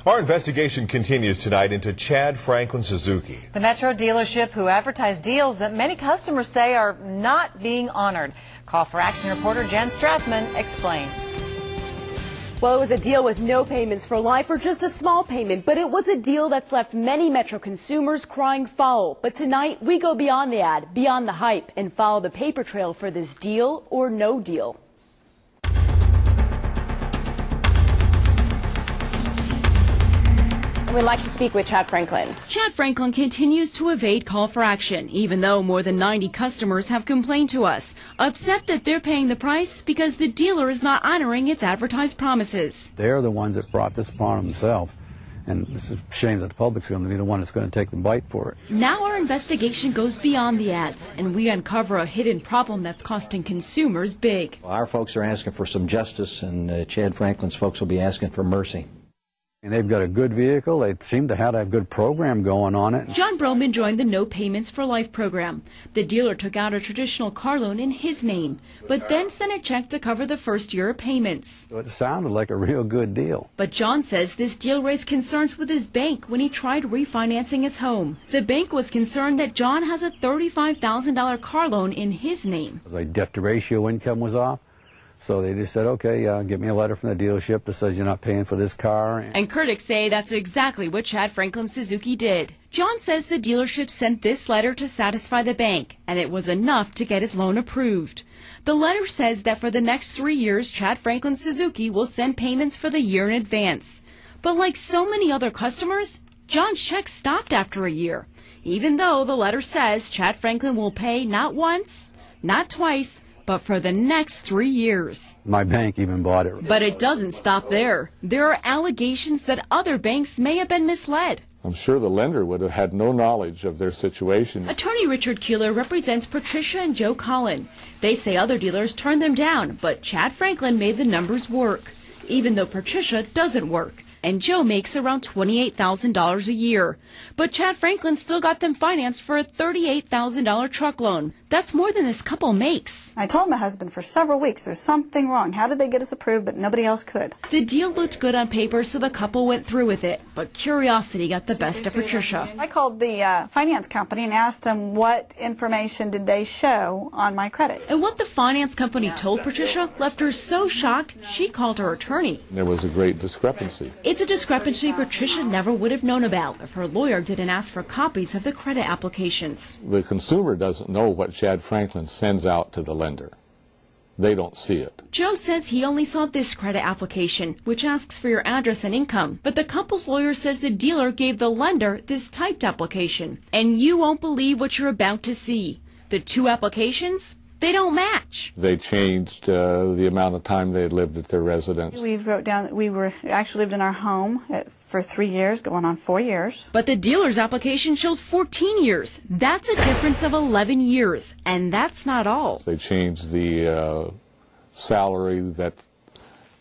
Our investigation continues tonight into Chad Franklin Suzuki. The Metro dealership who advertised deals that many customers say are not being honored. Call for Action reporter Jen Strathman explains. Well, it was a deal with no payments for life or just a small payment, but it was a deal that's left many Metro consumers crying foul. But tonight, we go beyond the ad, beyond the hype, and follow the paper trail for this deal or no deal. We'd like to speak with Chad Franklin. Chad Franklin continues to evade call for action, even though more than 90 customers have complained to us, upset that they're paying the price because the dealer is not honoring its advertised promises. They're the ones that brought this upon themselves, and it's a shame that the public's going to be the one that's going to take the bite for it. Now our investigation goes beyond the ads, and we uncover a hidden problem that's costing consumers big. Our folks are asking for some justice, and Chad Franklin's folks will be asking for mercy. And they've got a good vehicle. They seem to have a good program going on it. John Broman joined the No Payments for Life program. The dealer took out a traditional car loan in his name, but then sent a check to cover the first year of payments. So it sounded like a real good deal. But John says this deal raised concerns with his bank when he tried refinancing his home. The bank was concerned that John has a $35,000 car loan in his name. The debt-to-ratio income was off. So they just said, okay, get me a letter from the dealership that says you're not paying for this car. And critics say that's exactly what Chad Franklin Suzuki did. John says the dealership sent this letter to satisfy the bank, and it was enough to get his loan approved. The letter says that for the next 3 years, Chad Franklin Suzuki will send payments for the year in advance. But like so many other customers, John's check stopped after a year, even though the letter says Chad Franklin will pay not once, not twice, but for the next 3 years. My bank even bought it. But it doesn't stop there. There are allegations that other banks may have been misled. I'm sure the lender would have had no knowledge of their situation. Attorney Richard Keeler represents Patricia and Joe Collin. They say other dealers turned them down, but Chad Franklin made the numbers work, even though Patricia doesn't work. And Joe makes around $28,000 a year. But Chad Franklin still got them financed for a $38,000 truck loan. That's more than this couple makes. I told my husband for several weeks there's something wrong. How did they get us approved but nobody else could? The deal looked good on paper, so the couple went through with it. But curiosity got the best of Patricia. I called the finance company and asked them what information did they show on my credit. And what the finance company told Patricia left her so shocked she called her attorney. There was a great discrepancy. It's a discrepancy Patricia never would have known about if her lawyer didn't ask for copies of the credit applications. The consumer doesn't know what Chad Franklin sends out to the lender. They don't see it. Joe says he only saw this credit application, which asks for your address and income. But the couple's lawyer says the dealer gave the lender this typed application. And you won't believe what you're about to see. The two applications, they don't match. They changed the amount of time they had lived at their residence. We wrote down that we actually lived in our home for 3 years, going on 4 years. But the dealer's application shows 14 years. That's a difference of 11 years. And that's not all. They changed the salary that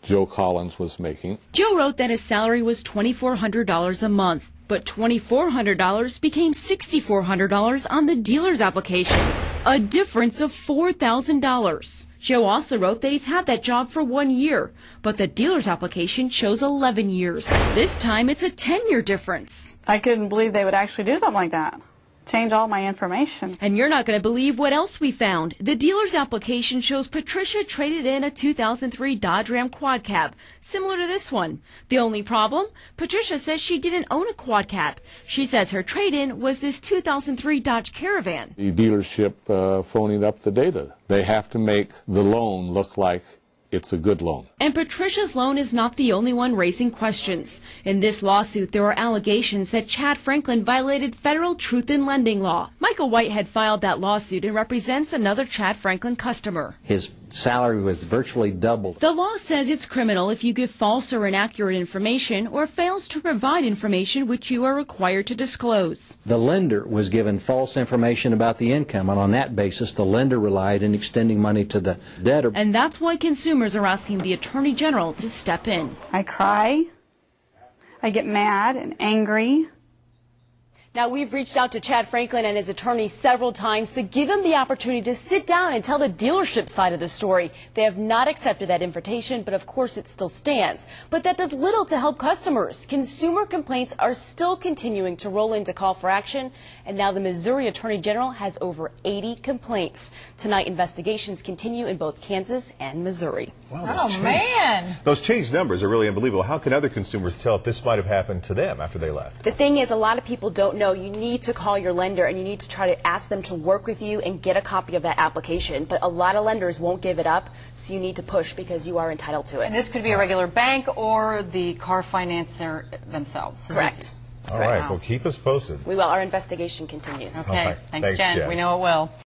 Joe Collins was making. Joe wrote that his salary was $2,400 a month. But $2,400 became $6,400 on the dealer's application, a difference of $4,000. Joe also wrote that he's had that job for 1 year, but the dealer's application shows 11 years. This time it's a 10-year difference. I couldn't believe they would actually do something like that. Change all my information. And you're not going to believe what else we found. The dealer's application shows Patricia traded in a 2003 Dodge Ram quad cab, similar to this one. The only problem? Patricia says she didn't own a quad cab. She says her trade-in was this 2003 Dodge Caravan. The dealership phoning up the data. They have to make the loan look like it's a good loan. And Patricia's loan is not the only one raising questions. In this lawsuit, there are allegations that Chad Franklin violated federal truth in lending law. Michael Whitehead filed that lawsuit and represents another Chad Franklin customer. His salary was virtually doubled. The law says it's criminal if you give false or inaccurate information or fails to provide information which you are required to disclose. The lender was given false information about the income, and on that basis, the lender relied in extending money to the debtor. And that's why consumers are asking the Attorney General to step in. I cry. I get mad and angry. Now, we've reached out to Chad Franklin and his attorney several times to give him the opportunity to sit down and tell the dealership side of the story. They have not accepted that invitation, but of course it still stands. But that does little to help customers. Consumer complaints are still continuing to roll into call for action, and now the Missouri Attorney General has over 80 complaints. Tonight, investigations continue in both Kansas and Missouri. Wow, man! Those changed numbers are really unbelievable. How can other consumers tell if this might have happened to them after they left? The thing is, a lot of people don't know. You need to call your lender and you need to try to ask them to work with you and get a copy of that application. But a lot of lenders won't give it up, so you need to push because you are entitled to it. And this could be a regular bank or the car financer themselves. Correct. All right, well, keep us posted. We will. Our investigation continues. Okay. All right. Thanks, Jen. Jen. We know it will.